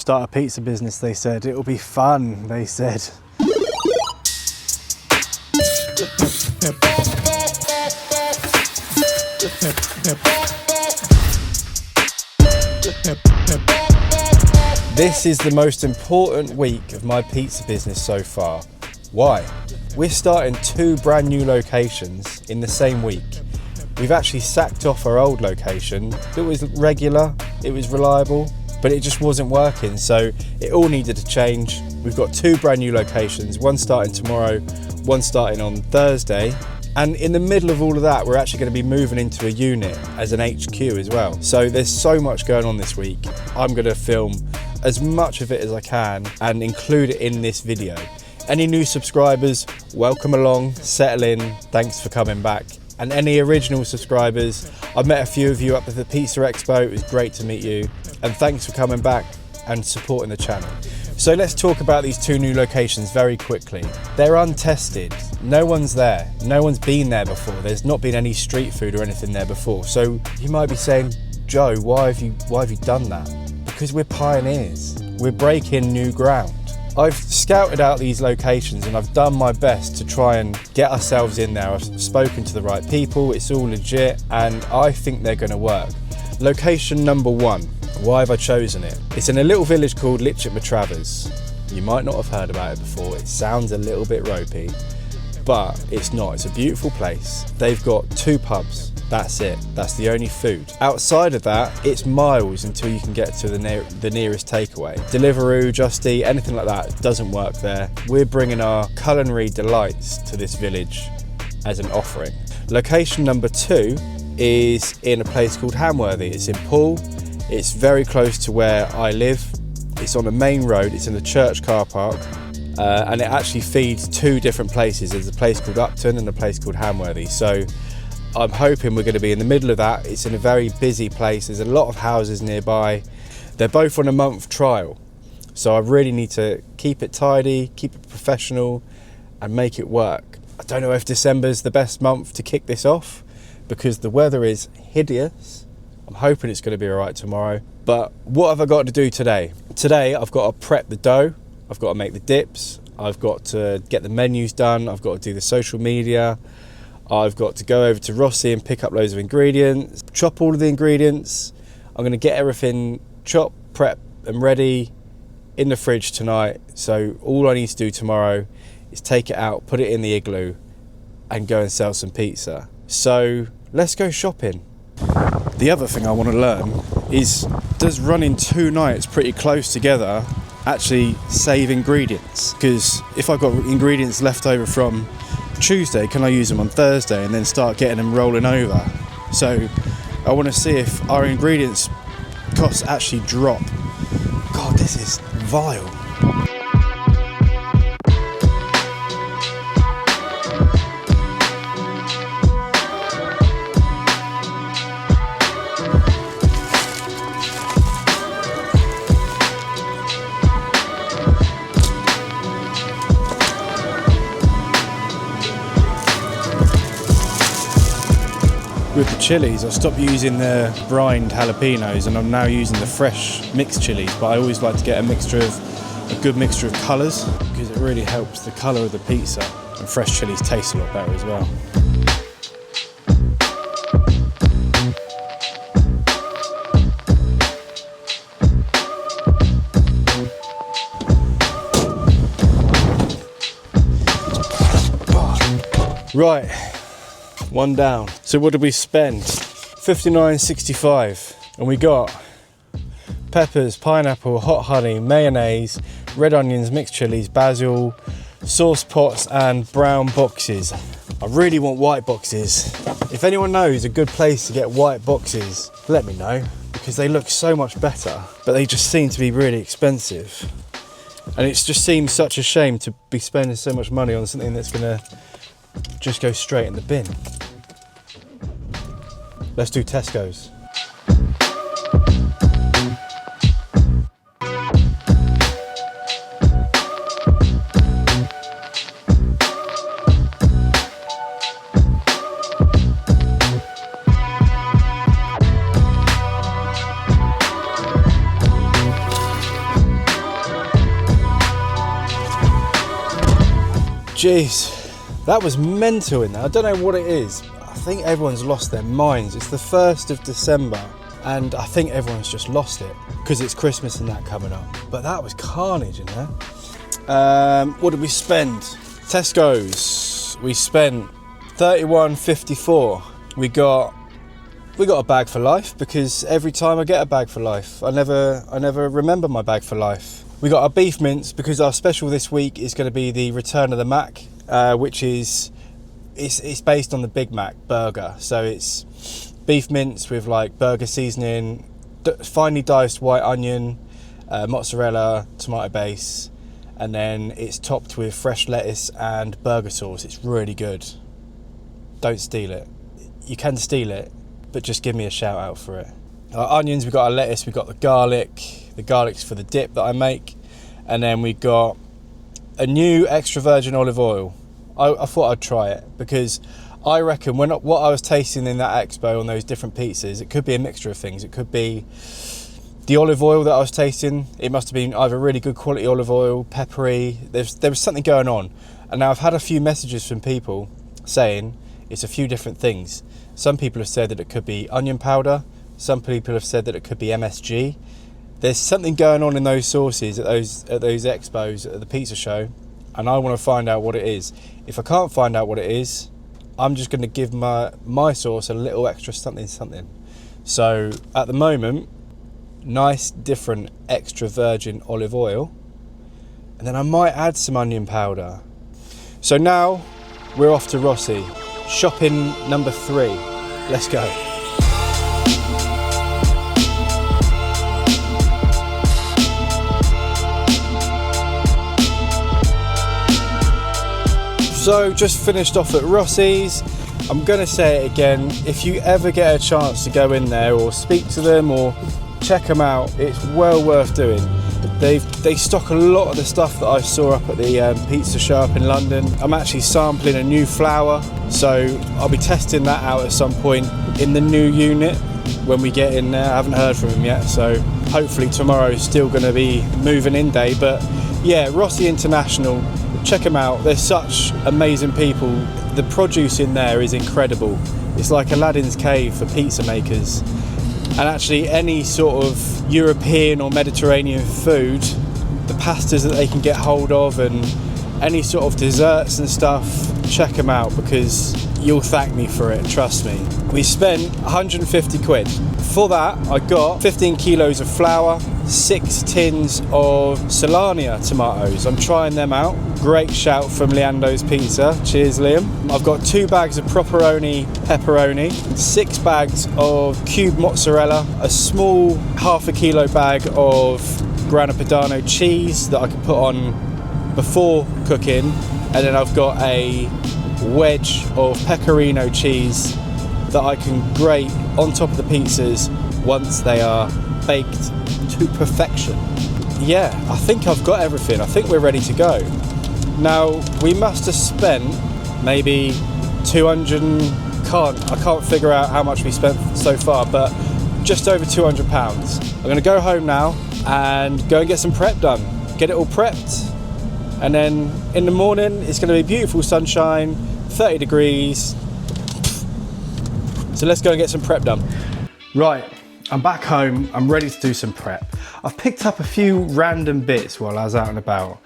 start a pizza business, they said. It'll be fun, they said. This is the most important week of my pizza business so far. Why? We're starting 2 brand new locations in the same week. We've actually sacked off our old location. It was regular, it was reliable, but it just wasn't working, so it all needed to change. We've got 2 brand new locations, one starting tomorrow, one starting on Thursday. And in the middle of all of that, we're actually going to be moving into a unit as an HQ as well. So there's so much going on this week. I'm going to film as much of it as I can and include it in this video. Any new subscribers, welcome along, settle in, thanks for coming back. And any original subscribers, I've met a few of you up at the Pizza Expo, it was great to meet you. And thanks for coming back and supporting the channel. So let's talk about these 2 new locations very quickly. They're untested, no one's there, no one's been there before, there's not been any street food or anything there before. So you might be saying, Joe, why have you done that? Because we're pioneers, we're breaking new ground. I've scouted out these locations and I've done my best to try and get ourselves in there. I've spoken to the right people, it's all legit, and I think they're gonna work. Location number 1, why have I chosen it? It's in a little village called Litchett Matravers. You might not have heard about it before, it sounds a little bit ropey, but it's not, it's a beautiful place. They've got 2 pubs. That's it, that's the only food. Outside of that, it's miles until you can get to the nearest takeaway. Deliveroo, Just Eat, anything like that doesn't work there. We're bringing our culinary delights to this village as an offering. Location number 2 is in a place called Hamworthy. It's in Poole, it's very close to where I live. It's on a main road, it's in the church car park, and it actually feeds 2 different places. There's a place called Upton and a place called Hamworthy. So I'm hoping we're going to be in the middle of that. It's in a very busy place. There's a lot of houses nearby. They're both on a month trial. So I really need to keep it tidy, keep it professional and make it work. I don't know if December's the best month to kick this off because the weather is hideous. I'm hoping it's going to be all right tomorrow. But what have I got to do today? Today I've got to prep the dough. I've got to make the dips. I've got to get the menus done. I've got to do the social media. I've got to go over to Rossi and pick up loads of ingredients, chop all of the ingredients. I'm going to get everything chopped, prepped and ready in the fridge tonight. So all I need to do tomorrow is take it out, put it in the igloo and go and sell some pizza. So let's go shopping. The other thing I want to learn is, does running 2 nights pretty close together actually save ingredients? Because if I've got ingredients left over from Tuesday, can I use them on Thursday and then start getting them rolling over? So I want to see if our ingredients costs actually drop. God, this is vile. With the chilies, I stopped using the brined jalapenos and I'm now using the fresh mixed chilies, but I always like to get a good mixture of colours because it really helps the colour of the pizza, and fresh chilies taste a lot better as well. Right. 1 down. So what did we spend? $59.65, and we got peppers, pineapple, hot honey, mayonnaise, red onions, mixed chilies, basil, sauce pots and brown boxes. I really want white boxes. If anyone knows a good place to get white boxes, let me know, because they look so much better, but they just seem to be really expensive. And it just seems such a shame to be spending so much money on something that's gonna just go straight in the bin. Let's do Tesco's. Jeez, that was mental in there. I don't know what it is. I think everyone's lost their minds. It's the 1st of December and I think everyone's just lost it because it's Christmas and that coming up. But that was carnage in there. What did we spend? Tesco's. We spent £31.54. We got a bag for life because every time I get a bag for life, I never remember my bag for life. We got our beef mince because our special this week is going to be the Return of the Mac, which is it's based on the Big Mac burger. So it's beef mince with like burger seasoning, finely diced white onion, mozzarella, tomato base, and then it's topped with fresh lettuce and burger sauce. It's really good. Don't steal it. You can steal it, but just give me a shout out for it. Our onions, we've got our lettuce, we've got the garlic. The garlic's for the dip that I make. And then we got a new extra virgin olive oil. I thought I'd try it because I reckon what I was tasting in that expo on those different pizzas, it could be a mixture of things. It could be the olive oil that I was tasting. It must have been either really good quality olive oil, peppery. There was something going on. And now I've had a few messages from people saying it's a few different things. Some people have said that it could be onion powder. Some people have said that it could be MSG. There's something going on in those sauces at those expos at the pizza show, and I want to find out what it is. If I can't find out what it is, I'm just going to give my sauce a little extra something. So at the moment, nice different extra virgin olive oil, and then I might add some onion powder. So now we're off to Rossi. Shopping number 3. Let's go. So just finished off at Rossi's. I'm going to say it again, if you ever get a chance to go in there or speak to them or check them out, it's well worth doing. They stock a lot of the stuff that I saw up at the pizza show up in London. I'm actually sampling a new flour, so I'll be testing that out at some point in the new unit when we get in there. I haven't heard from them yet, so hopefully tomorrow is still going to be moving in day. But yeah, Rossi International, check them out. They're such amazing people. The produce in there is incredible. It's like Aladdin's cave for pizza makers. And actually any sort of European or Mediterranean food, the pastas that they can get hold of and any sort of desserts and stuff, check them out because you'll thank me for it, trust me. We spent 150 quid. For that, I got 15 kilos of flour, 6 tins of Solania tomatoes. I'm trying them out. Great shout from Leando's Pizza. Cheers, Liam. I've got 2 bags of Properoni pepperoni, 6 bags of cube mozzarella, a small ½ kilo bag of Grana Padano cheese that I can put on before cooking, and then I've got a wedge of pecorino cheese that I can grate on top of the pizzas once they are baked to perfection. Yeah, I think I've got everything. I think we're ready to go. Now, we must have spent maybe 200, I can't figure out how much we spent so far, but just over £200. I'm gonna go home now and go and get some prep done. Get it all prepped. And then in the morning, it's gonna be beautiful sunshine, 30 degrees. So let's go and get some prep done. Right, I'm back home. I'm ready to do some prep. I've picked up a few random bits while I was out and about.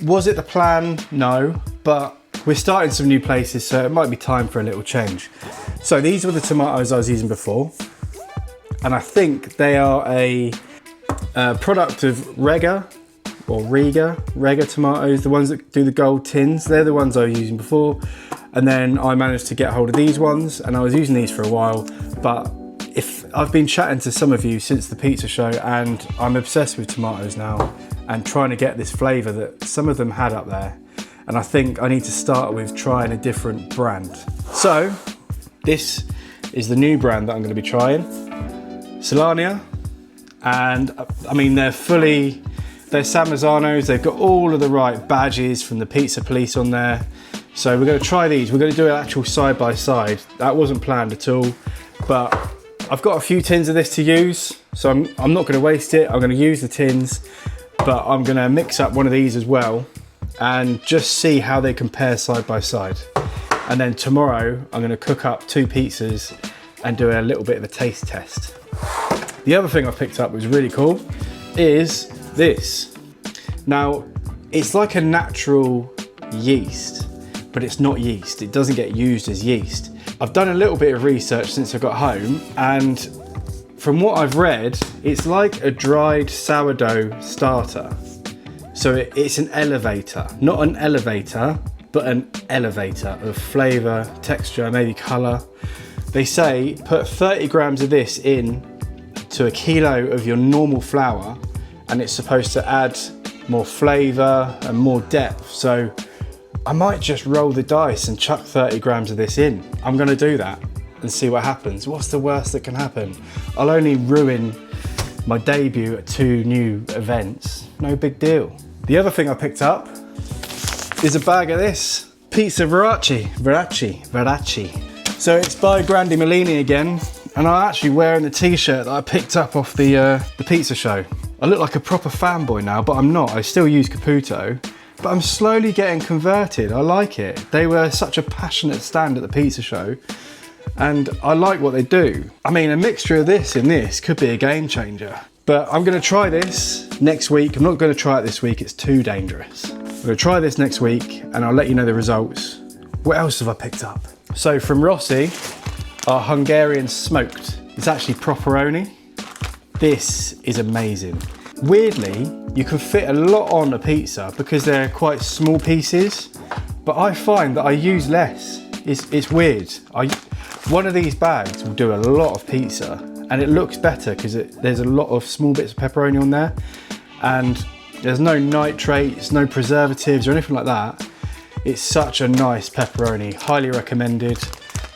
Was it the plan? No, but we're starting some new places, so it might be time for a little change. So these were the tomatoes I was using before, and I think they are a product of Rega tomatoes, the ones that do the gold tins. They're the ones I was using before, and then I managed to get hold of these ones, and I was using these for a while, but I've been chatting to some of you since the pizza show, and I'm obsessed with tomatoes now and trying to get this flavour that some of them had up there, and I think I need to start with trying a different brand. So this is the new brand that I'm going to be trying, Solania, and I mean they're San Mazzanos. They've got all of the right badges from the Pizza Police on there. So we're going to try these. We're going to do an actual side by side. That wasn't planned at all, but I've got a few tins of this to use, so I'm not going to waste it. I'm going to use the tins, but I'm going to mix up one of these as well and just see how they compare side by side. And then tomorrow I'm going to cook up 2 pizzas and do a little bit of a taste test. The other thing I picked up was really cool is this. Now, it's like a natural yeast, but it's not yeast. It doesn't get used as yeast. I've done a little bit of research since I got home, and from what I've read, it's like a dried sourdough starter. So it's an elevator, not an elevator, but an elevator of flavour, texture, maybe colour. They say put 30 grams of this in to a kilo of your normal flour, and it's supposed to add more flavour and more depth. So I might just roll the dice and chuck 30 grams of this in. I'm gonna do that and see what happens. What's the worst that can happen? I'll only ruin my debut at 2 new events. No big deal. The other thing I picked up is a bag of this. Pizza Veracci. So it's by Grandi Molini again, and I'm actually wearing the t-shirt that I picked up off the pizza show. I look like a proper fanboy now, but I'm not. I still use Caputo, but I'm slowly getting converted. I like it. They were such a passionate stand at the pizza show, and I like what they do. I mean, a mixture of this and this could be a game changer. But I'm gonna try this next week. I'm not gonna try it this week, it's too dangerous. I'm gonna try this next week and I'll let you know the results. What else have I picked up? So from Rossi, our Hungarian smoked. It's actually Properoni. This is amazing. Weirdly, you can fit a lot on a pizza because they're quite small pieces, but I find that I use less. It's weird. One of these bags will do a lot of pizza, and it looks better because there's a lot of small bits of pepperoni on there, and there's no nitrates, no preservatives or anything like that. It's such a nice pepperoni, highly recommended.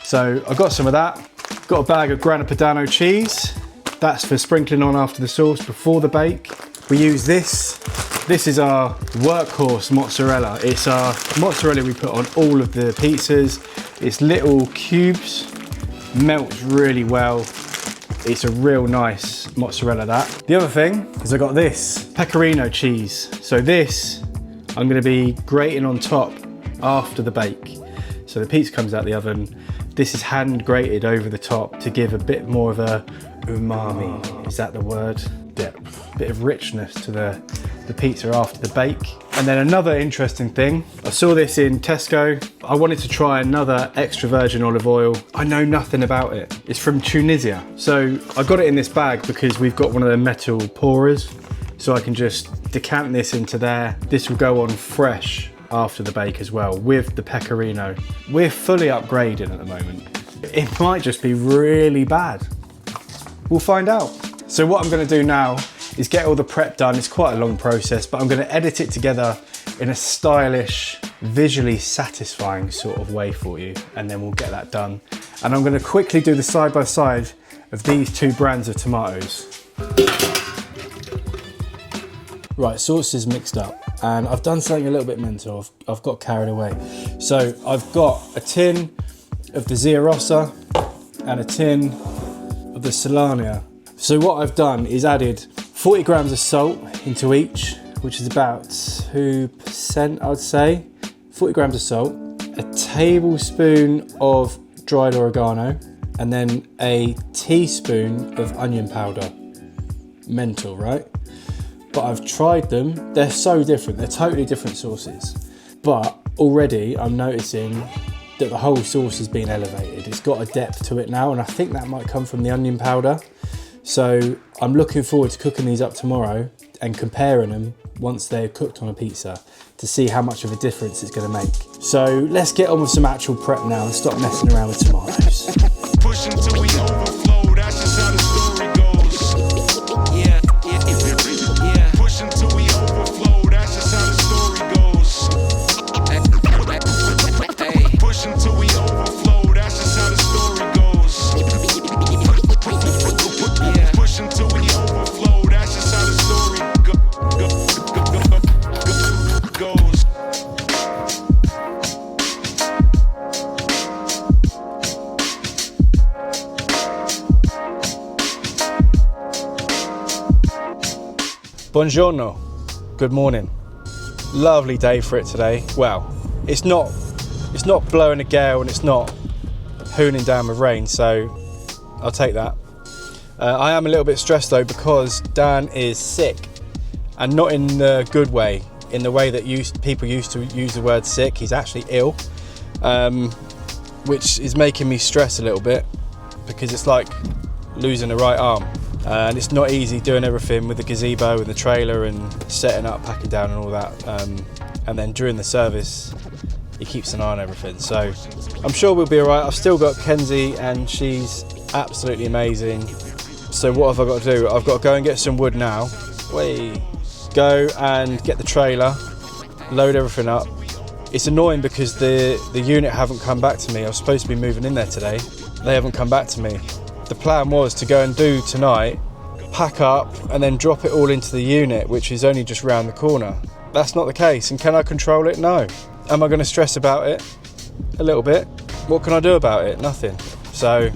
So I got some of that. Got a bag of Grana Padano cheese. That's for sprinkling on after the sauce before the bake. We use this. This is our workhorse mozzarella. It's our mozzarella we put on all of the pizzas. It's little cubes, melts really well. It's a real nice mozzarella, that. The other thing is I got this, pecorino cheese. So this, I'm gonna be grating on top after the bake. So the pizza comes out the oven. This is hand grated over the top to give a bit more of a umami. Is that the word? Depth. Bit of richness to the pizza after the bake. And then another interesting thing, I saw this in Tesco. I wanted to try another extra virgin olive oil. I know nothing about it. It's from Tunisia. So I got it in this bag because we've got one of the metal pourers. So I can just decant this into there. This will go on fresh after the bake as well with the pecorino. We're fully upgrading at the moment. It might just be really bad. We'll find out. So what I'm gonna do now is get all the prep done. It's quite a long process, but I'm gonna edit it together in a stylish, visually satisfying sort of way for you, and then we'll get that done. And I'm gonna quickly do the side by side of these 2 brands of tomatoes. Right, sauce is mixed up, and I've done something a little bit mental. I've got carried away. So I've got a tin of the Zia Rossa and a tin of the Solania. So what I've done is added 40 grams of salt into each, which is about 2%, I'd say. 40 grams of salt, a tablespoon of dried oregano, and then a teaspoon of onion powder. Mental, right? But I've tried them. They're so different. They're totally different sauces. But already I'm noticing that the whole sauce has been elevated. It's got a depth to it now, and I think that might come from the onion powder. So I'm looking forward to cooking these up tomorrow and comparing them once they're cooked on a pizza to see how much of a difference it's gonna make. So let's get on with some actual prep now and stop messing around with tomatoes. Push until we overflow, that's just how the story goes. Yeah. Push until we overflow, that's just how the story goes. Push until we overflow, that's just how the story goes. Push until we overflow, that's just how the story goes. Buongiorno, good morning. Lovely day for it today. Well, it's not blowing a gale and it's not hooning down with rain, so I'll take that. I am a little bit stressed though because Dan is sick, and not in the good way, in the way that people used to use the word sick. He's actually ill, which is making me stress a little bit because it's like losing a right arm. And it's not easy doing everything with the gazebo and the trailer and setting up, packing down and all that. And then during the service, he keeps an eye on everything. So I'm sure we'll be all right. I've still got Kenzie and she's absolutely amazing. So what have I got to do? I've got to go and get some wood now. Go and get the trailer, load everything up. It's annoying because the unit haven't come back to me. I was supposed to be moving in there today. They haven't come back to me. The plan was to go and do tonight, pack up and then drop it all into the unit, which is only just round the corner. That's not the case, and can I control it? No. Am I going to stress about it? A little bit. What can I do about it? Nothing. So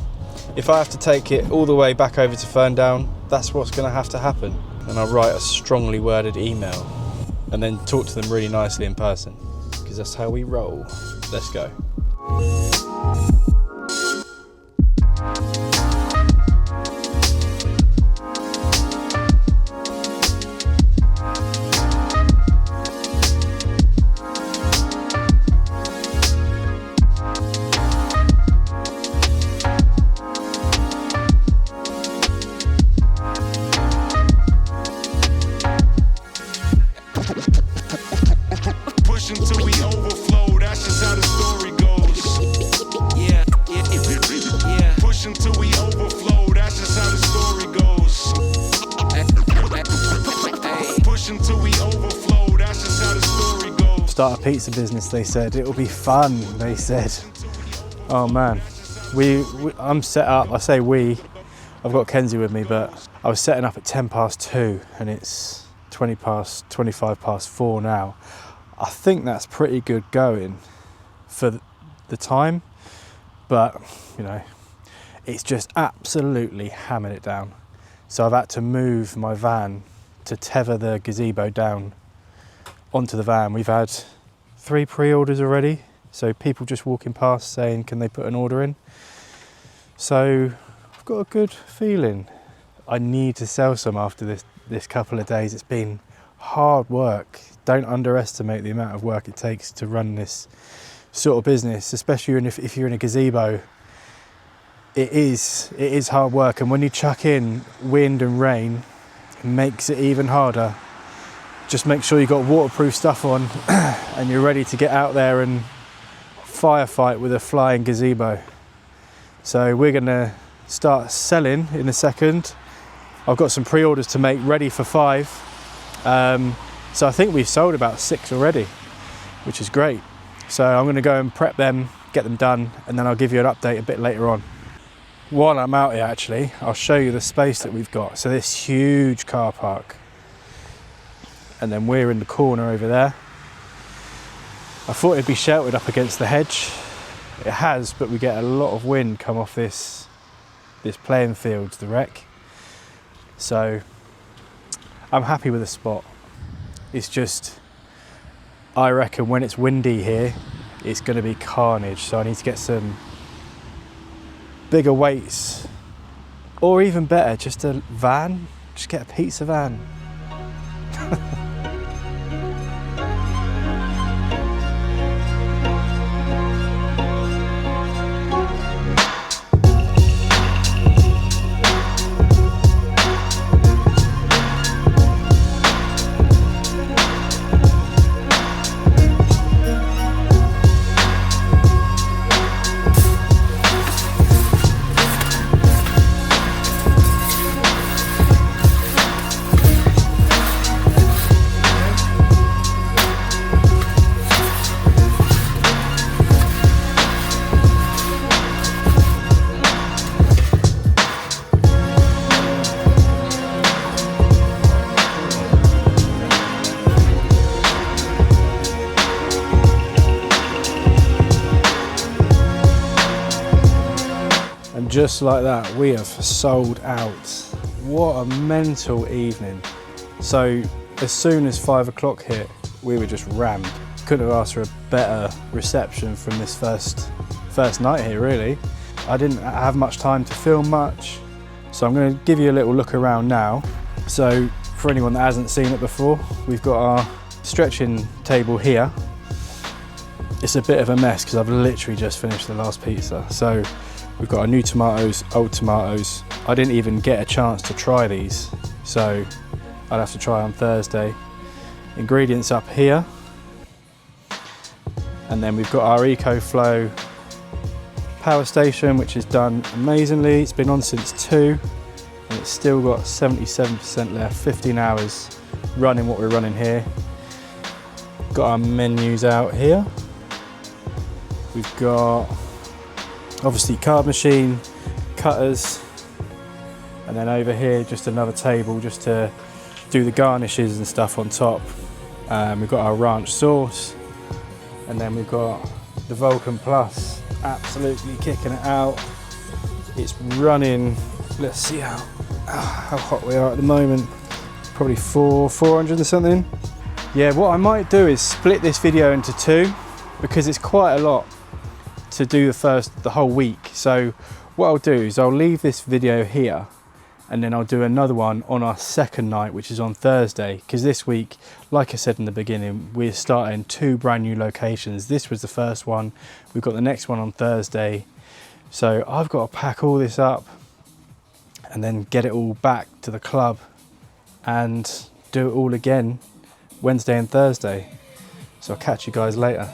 if I have to take it all the way back over to Ferndown, that's what's going to have to happen. And I'll write a strongly worded email and then talk to them really nicely in person, because that's how we roll. Let's go. Until we overflow, that's just how the story goes. Yeah. Push until we overflow, that's just how the story goes. Push until we overflow, that's just how the story goes. Start a pizza business, they said. It'll be fun, they said. Oh man. I'm set up, I say we. I've got Kenzie with me, but I was setting up at 2:10 and it's 25 past 4 now. I think that's pretty good going for the time, but you know, it's just absolutely hammered it down. So I've had to move my van to tether the gazebo down onto the van. We've had 3 pre-orders already, so people just walking past saying, can they put an order in? So I've got a good feeling. I need to sell some after this couple of days. It's been hard work. Don't underestimate the amount of work it takes to run this sort of business, especially if you're in a gazebo. It is hard work, and when you chuck in wind and rain, it makes it even harder. Just make sure you've got waterproof stuff on and you're ready to get out there and firefight with a flying gazebo. So we're gonna start selling in a second. I've got some pre-orders to make ready for 5. So I think we've sold about 6 already, which is great. So I'm going to go and prep them, get them done, and then I'll give you an update a bit later on. While I'm out here actually, I'll show you the space that we've got. So this huge car park, and then we're in the corner over there. I thought it'd be sheltered up against the hedge. It has, but we get a lot of wind come off this playing field, the wreck. So I'm happy with the spot. It's just, I reckon when it's windy here, it's going to be carnage. So I need to get some bigger weights, or even better, just a van. Just get a pizza van. Just like that, we have sold out. What a mental evening. So as soon as 5 o'clock hit, we were just rammed. Couldn't have asked for a better reception from this first night here, really. I didn't have much time to film much, so I'm going to give you a little look around now. So for anyone that hasn't seen it before, we've got our stretching table here. It's a bit of a mess because I've literally just finished the last pizza. So we've got our new tomatoes, old tomatoes. I didn't even get a chance to try these, so I'll have to try on Thursday. Ingredients up here. And then we've got our EcoFlow power station, which is done amazingly. It's been on since 2 and it's still got 77% left, 15 hours running what we're running here. Got our menus out here. We've got obviously card machine, cutters, and then over here just another table just to do the garnishes and stuff on top. We've got our ranch sauce, and then we've got the Vulcan Plus, absolutely kicking it out. It's running, let's see how hot we are at the moment, probably 400 and something. Yeah, what I might do is split this video into 2 because it's quite a lot to do the whole week. So what I'll do is I'll leave this video here and then I'll do another one on our second night, which is on Thursday, because this week, like I said in the beginning, we're starting 2 brand new locations. This was the first one. We've got the next one on Thursday. So I've got to pack all this up and then get it all back to the club and do it all again Wednesday and Thursday. So I'll catch you guys later.